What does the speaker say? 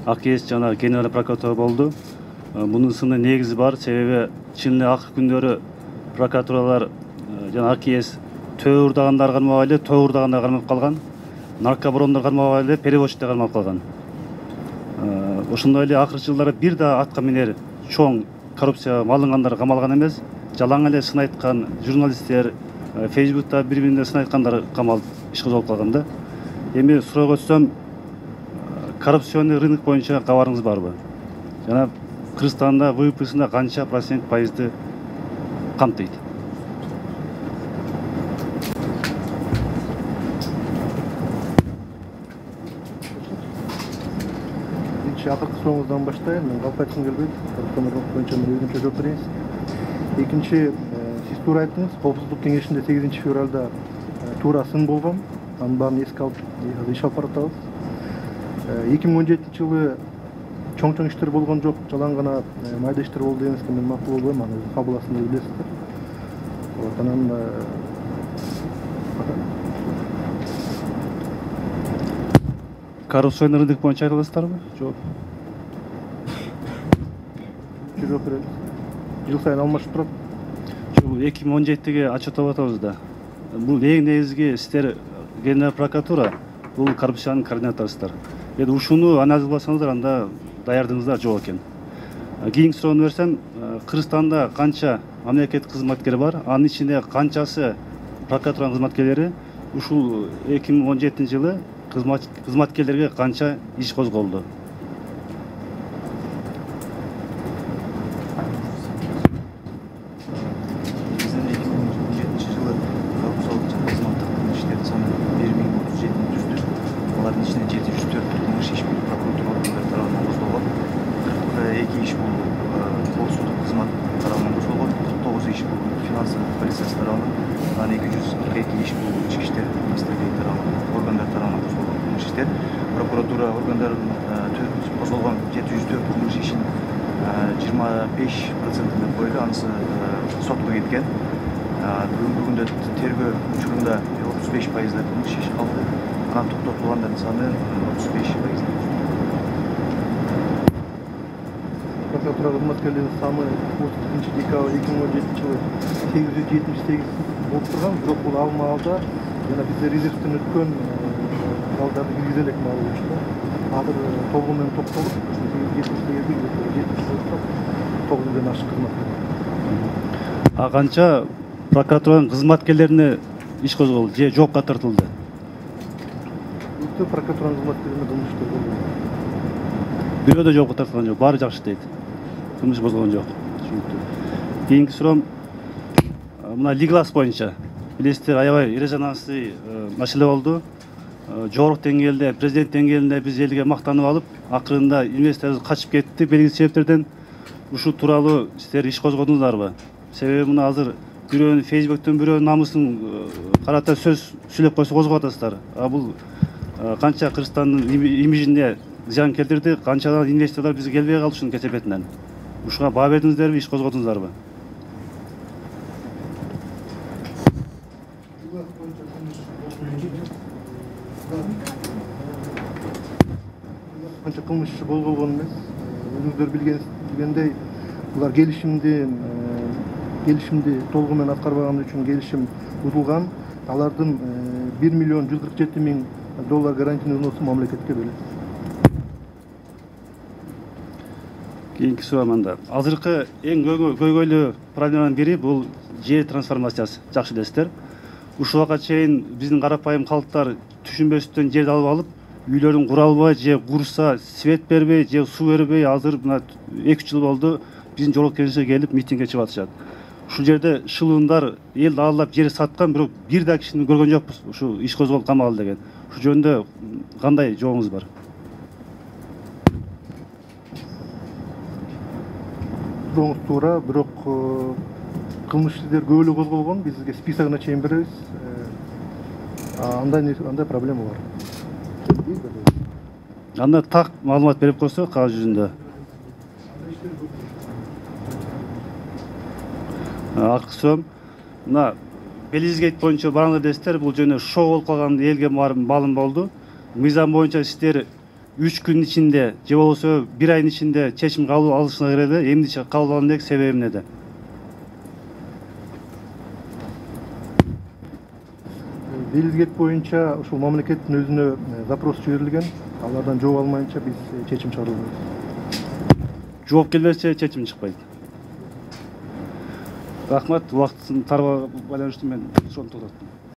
АКС жана Генералдык прокуратура болду. Мунусунун негизи бар, себеби чын эле акыркы күндөрү прокуратуралар жана АКС төө урдагандар кармап эле, тоо урдагандар кармап калган, наркобарондор кармап эле, перевозчиктер кармап калган. Ошондой эле акыркы жылдары бир да атка минер чоң коррупцияга малынгандар камалган эмес, жалаң эле сын айткан журналисттер, Facebook'ta birbirine сын айткандар камалып иш козголуп калган да. Эми суроого өтсөм, коррупционный рынок боюнча кабарыңыз барбы? Жана Кыргызстанда ВВПсында канча процент пайызды камтыйт? Биринчи акыркы сурооңуздан баштайын. Мен калп айткым келбейт. Коррупционный рынок боюнча мен өзүмчө жооп берейин. Экинчи, сиз туура айттыңыз. Коопсуздук кеңешинде 8 февралда туура сын болгон. Анын баарын эске алып иш алып баратабыз. 2017 жылы чоң иштер болгон жок, жалаң гана майда иштер болду дегенге мен макул болбойм. Аны фабуласында билесиздер. Анан Коррупционный рынок боюнча айта аласыздарбы? Жок. Жооп беребиз. Жыл сайын алмашып турат. 2017-ге отчеттоп атабыз да. Бул эң негизги сиздер Генералдык прокуратура, бул коррупциянын координаторусудар. Эми ушуну анализ кылсаңыздар, анда даярдыгыңыздар жок экен. Кийинки суроону берсем, Кыргызстанда канча мамлекеттик кызматкер бар? Анын ичинде канчасы прокуратуранын кызматкерлери? Ушул 2017 жылы кызматкерлерге канча иш козголду? Алардын ичинде 704 кылмыш иш прокуратура органдары тарабынан козголгон. 42 иш бул коопсуздук кызмат тарабынан козголгон, 49 иш бул финансылык полициясы тарабынан, анан 242 иш бул ички иштер министрлиги тарабынан, органдар тарабынан козголгон кылмыш иштер. Прокуратура органдарынын козголгон 704 кылмыш ишин 25%-ны бойлу анысы сотко кеткен. Бүгүнкү күндө тергөө учурунда 35% кылмыш иш калды. Анан токтотулгандардын саны 35%. Прокуратура кызматкерлеринин саны 31 декабрь 2017 жылы 878 болуп турган. Бирок бул ал маалда жана бизде резервден өткөн балдарды киргизе элек маал болчу. Азыр толугу менен токтолуп, 900 ашык кызматкер. Канча прокуратуранын кызматкерлерине иш козголду же жоопко тартылды? Прокуратуранын кызматкерлерине кылмыш иштер болду. Бирөө да жоопко тартылган жок, баары жакшы дейт. Кылмыш козголгон жок. Түшүнүктүү. Кийинки суроом, мына Лиглас боюнча билесиздер, аябай резонанстуу маселе болду. Жогорку деңгээлде, президент деңгээлинде биз элге мактанып алып, акырында инвесторлор качып кетти белгилүү себептерден. Ушул тууралуу сиздер иш козгодуңуздарбы? Себеби мына азыр бирөөнүн Facebook'тон бирөөнүн намысын карата сөз сүйлөп койсо козгоп атасыздар. Бул канча Кыргызстандын имижине зыян келтирди, канчадан инвесторлор бизге келбей калды ушунун кесепетинен. Ушуга баа бердиңиздерби, иш козгодуңуздарбы? Канча кылмыш болгон эмес. Өзүңүздөр билгендей, булар келишимди толугу менен аткарбаганы үчүн келишим бузулган. Алардын 1 миллион 147 миң доллар гарантийный взносу мамлекетке берилет. Кийинки суроо мында. Азыркы эң көйгөйлүү проблеманын бири бул жер трансформациясы. Жакшы билесиздер. Ушуга чейин биздин карапайым калктар түшүнбөстөн жерди алып алып, үйлөрүн кура албай, же курса свет бербей, же суу бербей, азыр мына 2 жыл болду биздин жогорку кеңешке келип митингге чыгып атышат. Ушул жерде шылуундар эл аалап жер саткан, бирок бир да кишини көргөн жокпуз. Ушу иш козголуп камалды деген. Ушул жөнүндө кандай жообуңуз бар? Жоңуз туура, бирок кылмыш иштер көп эле козголгон. Биз сизге списогуна чейин беребиз. Андай проблема бар. Анда так маалымат берип койсо кагаз жүзүндө. Акыркы суроом, мына Белизгейт боюнча бараңдар десиздер, бул жөнүндө шоу болуп калган элге маалым болду. Мыйзам боюнча сиздер 3 gün içinde же болбосо 1 айдын içinde чечим кабыл алышына келели, эмне кабыл алган элек, себеби эмнеде? Белгилик боюнча ушул мамлекеттин өзүнө запрос жиберилген. Алардан жооп алмайынча биз чечим чыгарып албайбыз. Жооп келбесе чечим чыкпайт. Рахмат, убактысын тарбага байланыштуу мен ошону токтоттум.